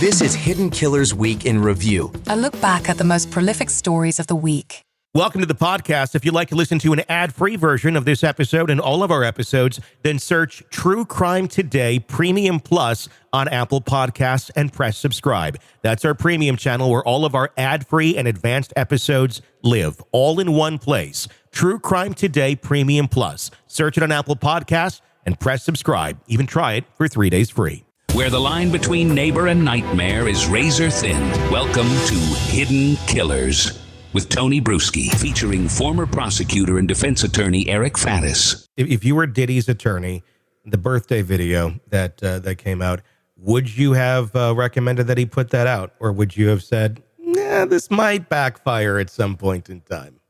This is Hidden Killers Week in Review. A look back at the most prolific stories of the week. Welcome to the podcast. If you'd like to listen to an ad-free version of this episode and all of our episodes, then search True Crime Today Premium Plus on Apple Podcasts and press subscribe. That's our premium channel where all of our ad-free and advanced episodes live, all in one place. True Crime Today Premium Plus. Search it on Apple Podcasts and press subscribe. Even try it for 3 days free. Where the line between neighbor and nightmare is razor thin. Welcome to Hidden Killers with Tony Brueski, featuring former prosecutor and defense attorney Eric Faddis. If you were Diddy's attorney, the birthday video that came out, would you have recommended that he put that out? Or would you have said, nah, this might backfire at some point in time?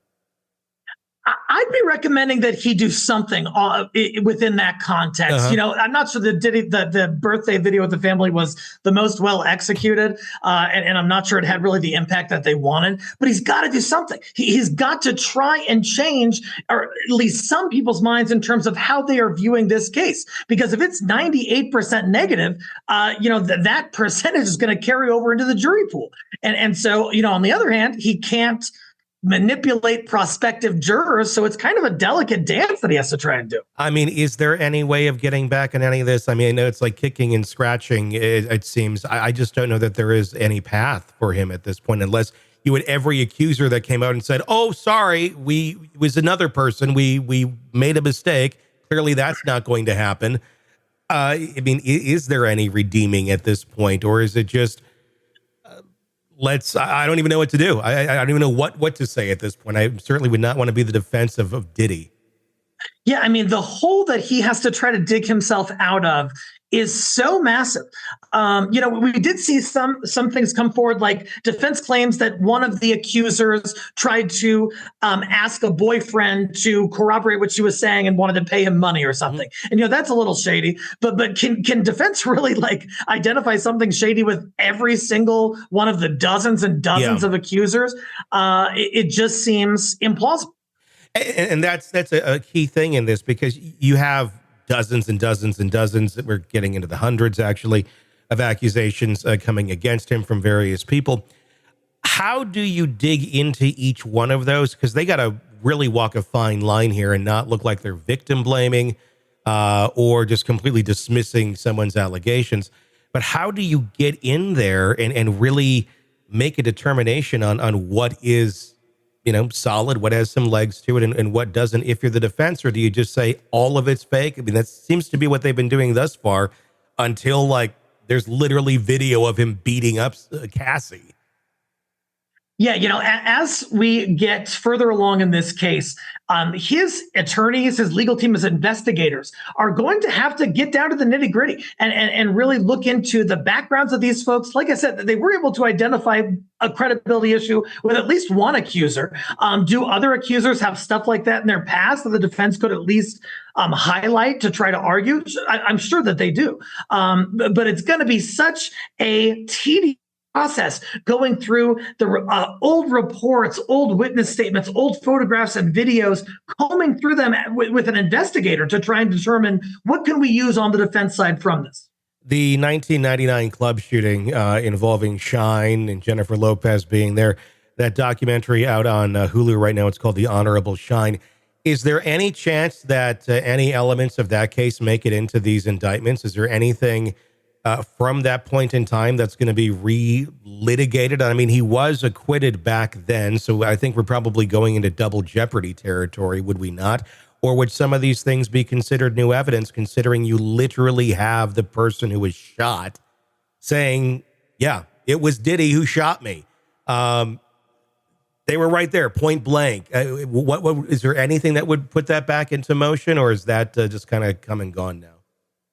I'd be recommending that he do something within that context. Uh-huh. You know, I'm not sure that the birthday video with the family was the most well executed, and I'm not sure it had really the impact that they wanted. But he's got to do something. He's got to try and change, or at least some people's minds, in terms of how they are viewing this case. Because if it's 98% negative, that percentage is going to carry over into the jury pool. And so, on the other hand, he can't manipulate prospective jurors, so it's kind of a delicate dance that he has to try and do. I mean, is there any way of getting back on any of this? I mean, I know it's like kicking and scratching, it seems. I just don't know that there is any path for him at this point, unless you had every accuser that came out and said, oh, sorry, it was another person, we made a mistake. Clearly that's not going to happen. I mean, is there any redeeming at this point, or is it just I don't even know what to do. I don't even know what to say at this point. I certainly would not want to be the defense of Diddy. Yeah, I mean, the hole that he has to try to dig himself out of is so massive. We did see some things come forward, like defense claims that one of the accusers tried to ask a boyfriend to corroborate what she was saying and wanted to pay him money or something. Mm-hmm. And that's a little shady. But can defense really identify something shady with every single one of the dozens and dozens of accusers? It just seems implausible. And that's a key thing in this, because you have dozens and dozens and dozens, that we're getting into the hundreds actually, of accusations coming against him from various people. How do you dig into each one of those? Because they got to really walk a fine line here and not look like they're victim blaming or just completely dismissing someone's allegations. But how do you get in there and really make a determination on what is solid, what has some legs to it, and what doesn't, if you're the defense? Or do you just say all of it's fake? I mean, that seems to be what they've been doing thus far, until there's literally video of him beating up Cassie. Yeah, as we get further along in this case, his attorneys, his legal team, his investigators are going to have to get down to the nitty gritty and really look into the backgrounds of these folks. Like I said, they were able to identify a credibility issue with at least one accuser. Do other accusers have stuff like that in their past that the defense could at least highlight to try to argue? I'm sure that they do. But it's going to be such a tedious process going through the old reports, old witness statements, old photographs and videos, combing through them with an investigator to try and determine what can we use on the defense side from this. The 1999 club shooting involving Shine and Jennifer Lopez being there, that documentary out on Hulu right now, it's called The Honorable Shine. Is there any chance that any elements of that case make it into these indictments? Is there anything from that point in time that's going to be re-litigated? I mean, he was acquitted back then, so I think we're probably going into double jeopardy territory, would we not? Or would some of these things be considered new evidence, considering you literally have the person who was shot saying, yeah, it was Diddy who shot me. They were right there, point blank. What is there anything that would put that back into motion, or is that just kind of come and gone now?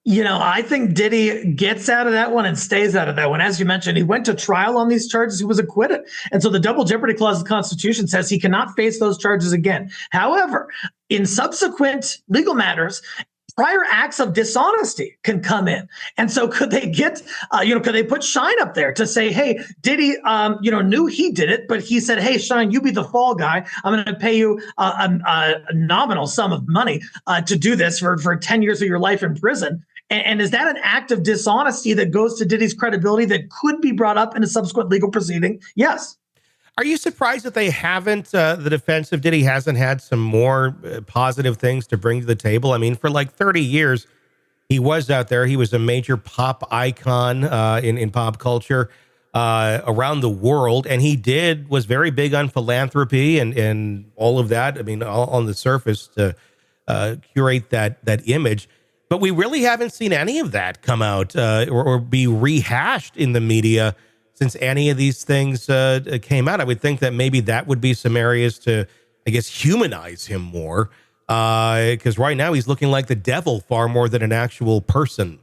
I think Diddy gets out of that one and stays out of that one. As you mentioned, he went to trial on these charges. He was acquitted. And so the double jeopardy clause of the Constitution says he cannot face those charges again. However, in subsequent legal matters, prior acts of dishonesty can come in. And so could they get, could they put Shine up there to say, hey, Diddy, knew he did it, but he said, hey, Shine, you be the fall guy. I'm going to pay you a nominal sum of money to do this for 10 years of your life in prison. And is that an act of dishonesty that goes to Diddy's credibility that could be brought up in a subsequent legal proceeding? Yes. Are you surprised that they haven't, the defense of Diddy hasn't had some more positive things to bring to the table? I mean, for like 30 years, he was out there. He was a major pop icon in pop culture around the world. And he was very big on philanthropy and all of that. I mean, all on the surface to curate that image. But we really haven't seen any of that come out or be rehashed in the media since any of these things came out. I would think that maybe that would be some areas to, I guess, humanize him more. Because right now he's looking like the devil far more than an actual person.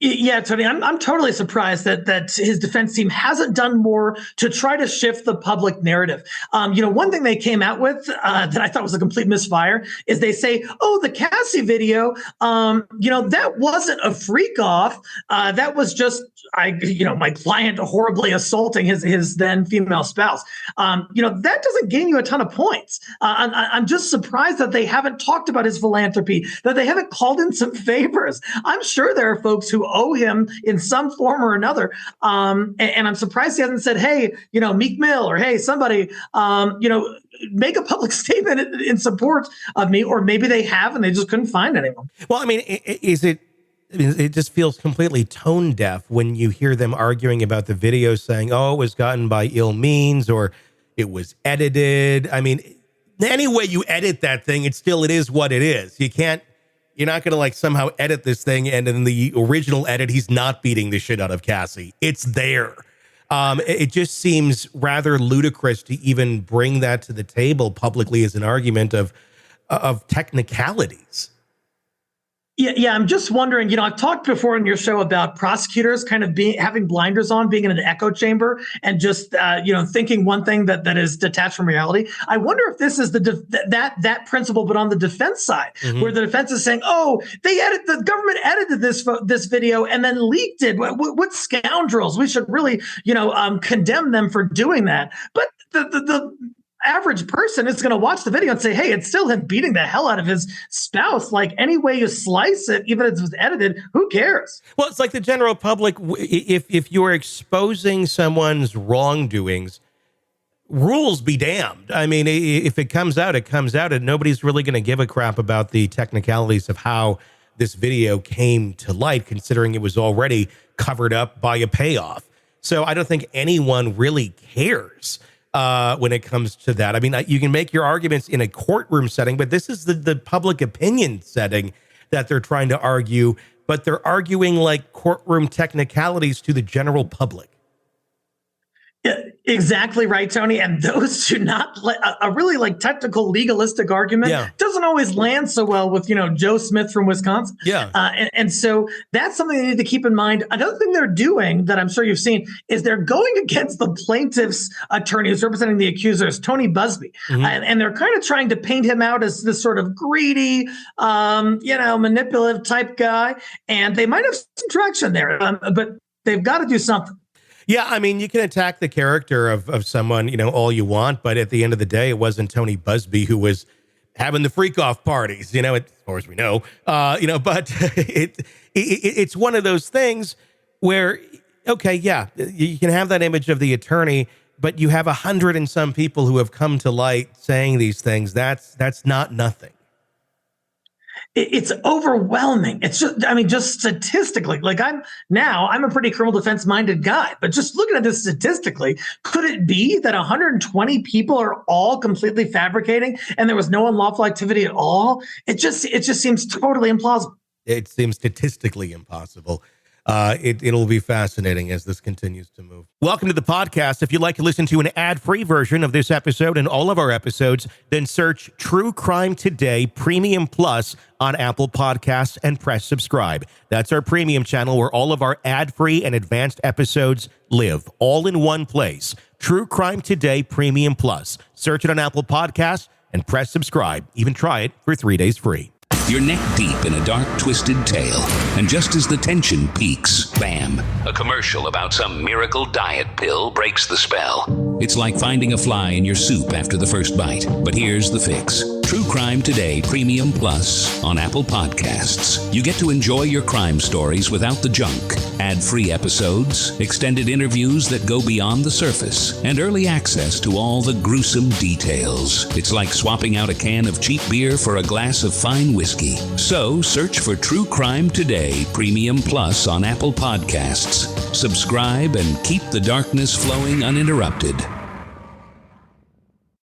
Yeah, Tony, I'm totally surprised that his defense team hasn't done more to try to shift the public narrative. One thing they came out with that I thought was a complete misfire is they say, oh, the Cassie video, that wasn't a freak off. That was just, my client horribly assaulting his then female spouse. That doesn't gain you a ton of points. I'm just surprised that they haven't talked about his philanthropy, that they haven't called in some favors. I'm sure there are folks who owe him in some form or another. And I'm surprised he hasn't said, hey, Meek Mill, or hey, somebody, make a public statement in support of me, or maybe they have and they just couldn't find anyone. Well, I mean, it just feels completely tone deaf when you hear them arguing about the video saying, oh, it was gotten by ill means or it was edited. I mean, any way you edit that thing, it is what it is. You're not going to like somehow edit this thing. And in the original edit, he's not beating the shit out of Cassie. It's there. It just seems rather ludicrous to even bring that to the table publicly as an argument of technicalities. Yeah, I'm just wondering, I've talked before in your show about prosecutors kind of having blinders on, being in an echo chamber and just, thinking one thing that is detached from reality. I wonder if this is that principle, but on the defense side, where the defense is saying, oh, the government edited this video and then leaked it. What scoundrels? We should really, condemn them for doing that. But the average person is going to watch the video and say, hey, it's still him beating the hell out of his spouse. Like, any way you slice it, even if it was edited, who cares? Well, it's like the general public. If you're exposing someone's wrongdoings, rules be damned. I mean, if it comes out, it comes out, and nobody's really going to give a crap about the technicalities of how this video came to light, considering it was already covered up by a payoff. So I don't think anyone really cares when it comes to that. I mean, you can make your arguments in a courtroom setting, but this is the public opinion setting that they're trying to argue, but they're arguing like courtroom technicalities to the general public. Yeah, exactly right, Tony. And those do not a really like technical legalistic argument doesn't always land so well with, Joe Smith from Wisconsin. Yeah. And so that's something they need to keep in mind. Another thing they're doing that I'm sure you've seen is they're going against the plaintiff's attorney who's representing the accusers, Tony Busby. And they're kind of trying to paint him out as this sort of greedy, manipulative type guy. And they might have some traction there, but they've got to do something. Yeah, I mean, you can attack the character of someone, all you want, but at the end of the day, it wasn't Tony Busby who was having the freak-off parties, as far as we know, but it's one of those things where, okay, yeah, you can have that image of the attorney, but you have 100 and some people who have come to light saying these things. That's not nothing. It's overwhelming. It's just statistically, like I'm a pretty criminal defense minded guy, but just looking at this statistically, could it be that 120 people are all completely fabricating and there was no unlawful activity at all? It just seems totally implausible. It seems statistically impossible. It'll be fascinating as this continues to move. Welcome to the podcast. If you'd like to listen to an ad-free version of this episode and all of our episodes, then search True Crime Today Premium Plus on Apple Podcasts and press subscribe. That's our premium channel where all of our ad-free and advanced episodes live, all in one place. True Crime Today Premium Plus. Search it on Apple Podcasts and press subscribe. Even try it for 3 days free. You're neck deep in a dark, twisted tale, and just as the tension peaks, bam, a commercial about some miracle diet pill breaks the spell. It's like finding a fly in your soup after the first bite, but here's the fix. True Crime Today Premium Plus on Apple Podcasts. You get to enjoy your crime stories without the junk, ad-free episodes, extended interviews that go beyond the surface, and early access to all the gruesome details. It's like swapping out a can of cheap beer for a glass of fine whiskey. So search for True Crime Today Premium Plus on Apple Podcasts. Subscribe and keep the darkness flowing uninterrupted.